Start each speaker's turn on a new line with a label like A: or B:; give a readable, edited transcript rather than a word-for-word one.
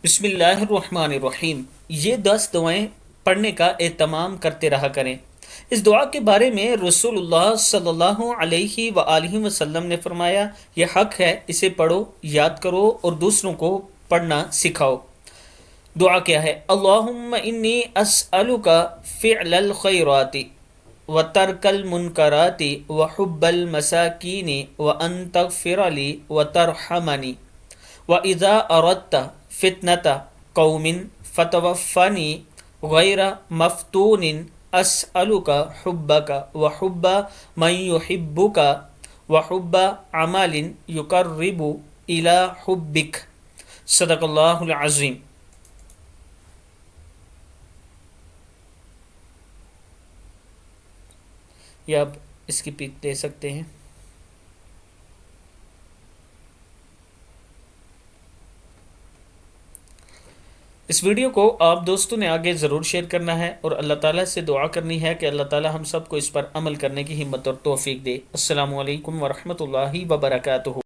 A: بسم اللہ الرحمن الرحیم۔ یہ 10 دعائیں پڑھنے کا اہتمام کرتے رہا کریں۔ اس دعا کے بارے میں رسول اللہ صلی اللہ علیہ وآلہ وسلم نے فرمایا، یہ حق ہے، اسے پڑھو، یاد کرو اور دوسروں کو پڑھنا سکھاؤ۔ دعا کیا ہے؟ اللہم انی اسألک فعل الخیرات وترک المنکرات وحب المساکین وان تغفر لی وترحمنی وَإِذَا أَرَدْتَ فِتْنَةَ قَوْمٍ فَتَوَفَّنِي غَيْرَ مَفْتُونٍ أَسْأَلُكَ حُبَّكَ وَحُبَّ مَن يُحِبُّكَ وَحُبَّ عَمَلٍ يُقَرِّبُ إِلَى حُبِّكَ۔ صدق اللہ العظیم۔ یا آپ اس کی پک دے سکتے ہیں۔ اس ویڈیو کو آپ دوستوں نے آگے ضرور شیئر کرنا ہے اور اللہ تعالیٰ سے دعا کرنی ہے کہ اللہ تعالیٰ ہم سب کو اس پر عمل کرنے کی ہمت اور توفیق دے۔ السلام علیکم ورحمۃ اللہ وبرکاتہ۔